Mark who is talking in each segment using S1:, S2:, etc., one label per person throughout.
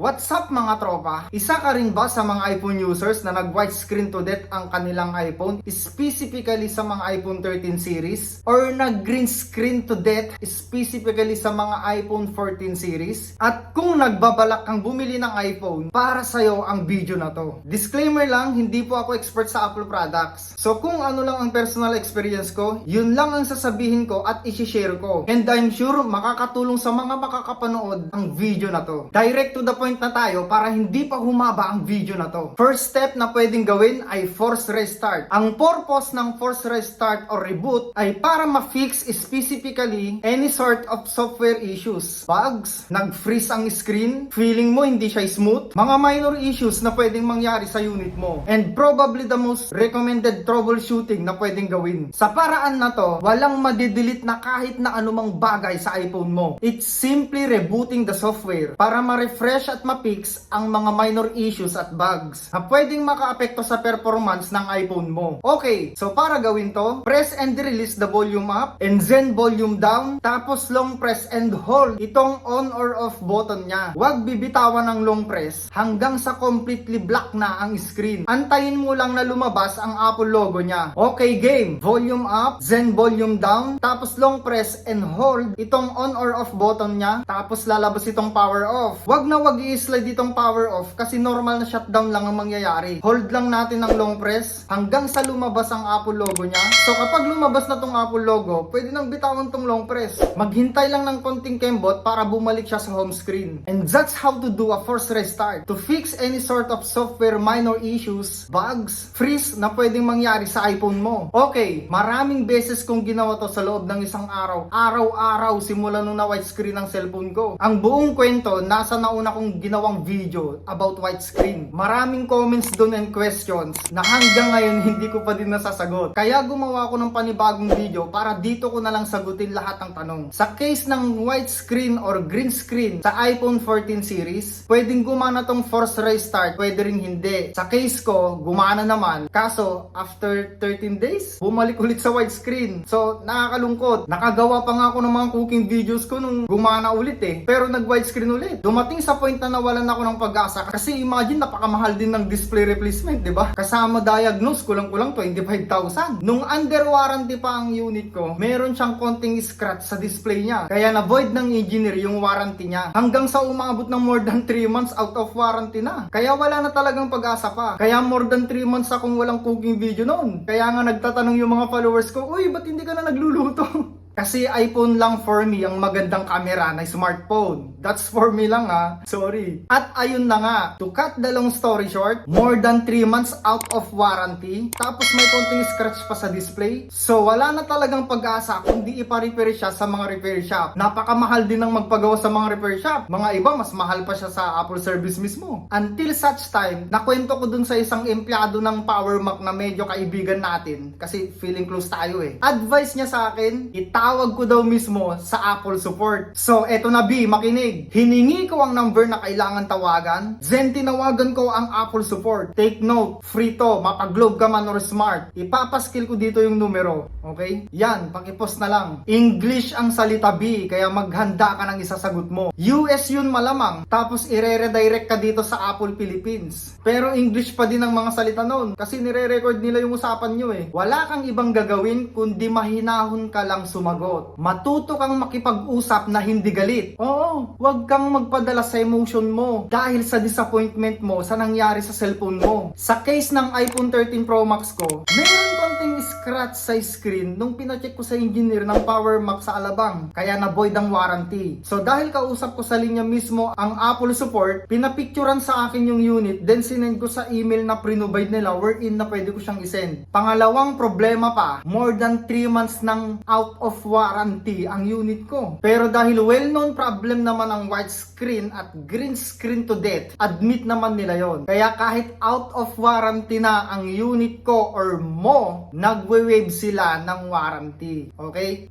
S1: What's up mga tropa? Isa ka rin ba sa mga iPhone users na nag-white screen to death ang kanilang iPhone, specifically sa mga iPhone 13 series? Or nag-green screen to death specifically sa mga iPhone 14 series? At kung nagbabalak kang bumili ng iPhone, para sa'yo ang video na to. Disclaimer lang, hindi po ako expert sa Apple products. So kung ano lang ang personal experience ko, yun lang ang sasabihin ko at isi-share ko. And I'm sure makakatulong sa mga makakapanood ang video na to. Direct to the point na tayo para hindi pa humaba ang video na to. First step na pwedeng gawin ay force restart. Ang purpose ng force restart or reboot ay para ma-fix specifically any sort of software issues. Bugs, nag-freeze ang screen, feeling mo hindi siya smooth, mga minor issues na pwedeng mangyari sa unit mo. And probably the most recommended troubleshooting na pwedeng gawin. Sa paraan na to, walang madidelete na kahit na anumang bagay sa iPhone mo. It's simply rebooting the software para ma-refresh at ma-fix ang mga minor issues at bugs na pwedeng makaapekto sa performance ng iPhone mo. Okay, so para gawin to, press and release the volume up and then volume down, tapos long press and hold itong on or off button niya. Huwag bibitawan ng long press hanggang sa completely black na ang screen. Antayin mo lang na lumabas ang Apple logo niya. Okay game, volume up, then volume down, tapos long press and hold itong on or off button niya, tapos lalabas itong power off. Huwag na wag i-slide itong power off kasi normal na shutdown lang ang mangyayari. Hold lang natin ng long press hanggang sa lumabas ang Apple logo niya. So kapag lumabas na tong Apple logo, pwede nang bitawan tong long press. Maghintay lang ng konting kembot para bumalik siya sa home screen. And that's how to do a force restart to fix any sort of software minor issues, bugs, freeze na pwedeng mangyari sa iPhone mo. Okay, maraming beses kong ginawa to sa loob ng isang araw. Araw-araw simula nung na white screen ang cellphone ko. Ang buong kwento nasa nauna kong ginawang video about white screen. Maraming comments doon and questions na hanggang ngayon hindi ko pa din nasasagot. Kaya gumawa ko ng panibagong video para dito ko na lang sagutin lahat ng tanong. Sa case ng white screen or green screen sa iPhone 14 series, pwedeng gumana tong force restart, pwede rin hindi. Sa case ko, gumana naman. Kaso, after 13 days, bumalik ulit sa white screen. So, nakakalungkot. Nakagawa pa nga ako ng mga cooking videos ko nung gumana ulit eh. Pero nag-white screen ulit. Dumating sa point na nawalan ako ng pag-asa kasi imagine napakamahal din ng display replacement, di ba? Kasama diagnose, kulang-kulang 25,000. Nung under warranty pa ang unit ko, meron siyang konting scratch sa display niya. Kaya na-void ng engineer yung warranty niya. Hanggang sa umabot ng more than 3 months out of warranty na. Kaya wala na talagang pag-asa pa. Kaya more than 3 months akong walang cooking video noon. Kaya nga nagtatanong yung mga followers ko, uy, ba't hindi ka na nagluluto? Kasi iPhone lang for me ang magandang camera na smartphone. That's for me lang ha. Sorry. At ayun na nga. To cut the long story short, more than 3 months out of warranty. Tapos may konting scratch pa sa display. So wala na talagang pag-asa kundi ipa-repair siya sa mga repair shop. Napakamahal din ng magpagawa sa mga repair shop. Mga iba mas mahal pa siya sa Apple service mismo. Until such time, nakwento ko dun sa isang empleyado ng PowerMac na medyo kaibigan natin. Kasi feeling close tayo eh. Advice niya sa akin, tawag ko daw mismo sa Apple support. So, eto na B, makinig. Hiningi ko ang number na kailangan tawagan, then tinawagan ko ang Apple support. Take note, free to, mapag-globe ka man or smart. Ipapaskill ko dito yung numero. Okay? Yan, pakipost na lang. English ang salita B, kaya maghanda ka ng isasagot mo. US yun malamang, tapos ire-redirect ka dito sa Apple Philippines. Pero English pa din ang mga salita nun, kasi nire-record nila yung usapan nyo eh. Wala kang ibang gagawin kundi mahinahon ka lang sumagot. Matuto kang makipag-usap na hindi galit. Oo, huwag kang magpadala sa emotion mo dahil sa disappointment mo sa nangyari sa cellphone mo. Sa case ng iPhone 13 Pro Max ko, meron konting scratch sa screen nung pinacheck ko sa engineer ng PowerMac sa Alabang. Kaya na-void ang warranty. So dahil kausap ko sa linya mismo ang Apple support, pinapicturan sa akin yung unit, then sinend ko sa email na pre-provide nila wherein na pwede ko siyang isend. Pangalawang problema pa, more than 3 months nang out of warranty ang unit ko. Pero dahil well-known problem naman ang white screen at green screen to death, admit naman nila yon. Kaya kahit out of warranty na ang unit ko or mo, nagwe-waive sila ng warranty. Okay?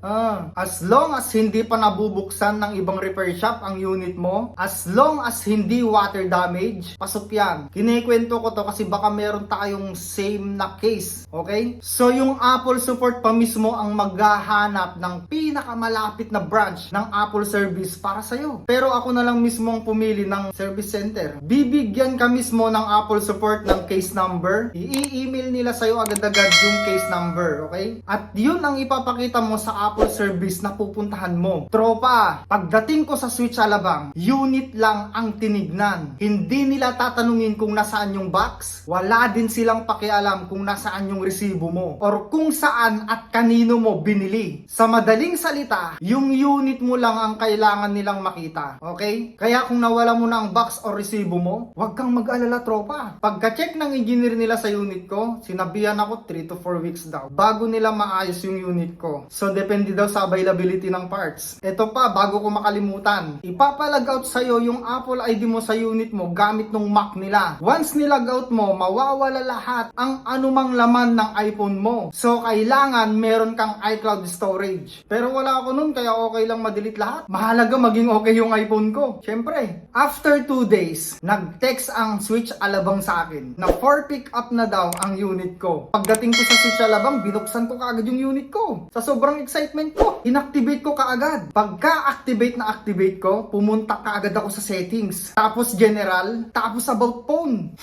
S1: As long as hindi pa nabubuksan ng ibang repair shop ang unit mo, as long as hindi water damage, pasok yan. Kinikwento ko to kasi baka meron tayong same na case. Okay? So yung Apple support pa mismo ang maghahanap ng pinakamalapit na branch ng Apple service para sa'yo. Pero ako na lang mismo ang pumili ng service center. Bibigyan ka mismo ng Apple support ng case number. I-email nila sa'yo agad-agad yung case number, okay? At yun ang ipapakita mo sa Apple service na pupuntahan mo. Tropa, pagdating ko sa Switch Alabang, unit lang ang tinignan. Hindi nila tatanungin kung nasaan yung box. Wala din silang pakialam kung nasaan yung resibo mo or kung saan at kanino mo binili. Sa madaling salita, yung unit mo lang ang kailangan nilang makita. Okay? Kaya kung nawala mo na ang box o resibo mo, huwag kang mag-alala, tropa. Pagka-check ng engineer nila sa unit ko, sinabihan ako 3 to 4 weeks daw bago nila maayos yung unit ko. So depende daw sa availability ng parts. Ito pa, bago ko makalimutan, ipapalag out sa'yo yung Apple ID mo sa unit mo gamit ng Mac nila. Once nilag out mo, mawawala lahat ang anumang laman ng iPhone mo. So kailangan meron kang iCloud storage. Pero wala ako nun, kaya okay lang ma-delete lahat. Mahalaga maging okay yung iPhone ko. Syempre, after 2 days, nag-text ang Switch Alabang sa akin na 4 pick up na daw ang unit ko. Pagdating ko sa Switch Alabang, binuksan ko kaagad yung unit ko. Sa sobrang excitement ko, inactivate ko kaagad. Pagka-activate na activate ko, pumunta kaagad ako sa settings. Tapos general, tapos about phone.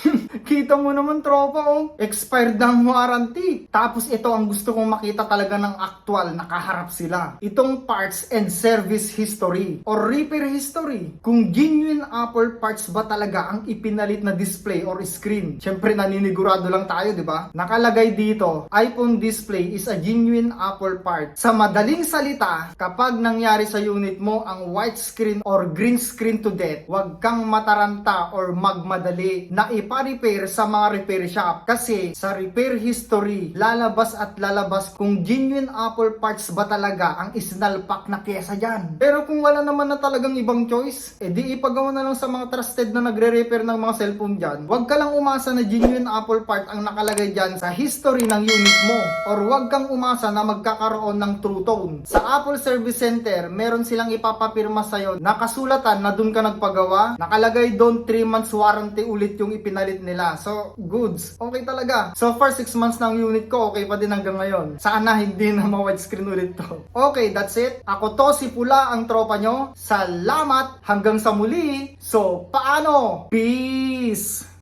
S1: Kita mo naman, tropa, oh. Expired na ang warranty. Tapos ito ang gusto kong makita talaga ng actual, nakaharap sila. Itong parts and service history or repair history. Kung genuine Apple parts ba talaga ang ipinalit na display or screen. Syempre naninigurado lang tayo, di ba? Nakalagay dito, iPhone display is a genuine Apple part. Sa madaling salita, kapag nangyari sa unit mo ang white screen or green screen to death, huwag kang mataranta or magmadali na ipa-repair sa mga repair shop. Kasi sa repair history, lalabas at lalabas kung genuine Apple parts ba talaga ang isinalpak na pyesa dyan. Pero kung wala naman na talagang ibang choice, edi ipagawa na lang sa mga trusted na nagre-repair ng mga cellphone dyan. Huwag ka lang umasa na genuine Apple part ang nakalagay dyan sa history ng unit mo. Or huwag kang umasa na magkakaroon ng True Tone. Sa Apple Service Center, meron silang ipapapirma sa'yo na kasulatan na dun ka nagpagawa. Nakalagay doon 3 months warranty ulit yung ipinalit nila. So, goods. Okay talaga. So far, 6 months na ang unit ko. Okay pa din hanggang ngayon. Sana hindi na ma-widescreen ulit to. Okay, that's it. Ako to, si Pula, ang tropa nyo. Salamat. Hanggang sa muli. So, paano? Peace!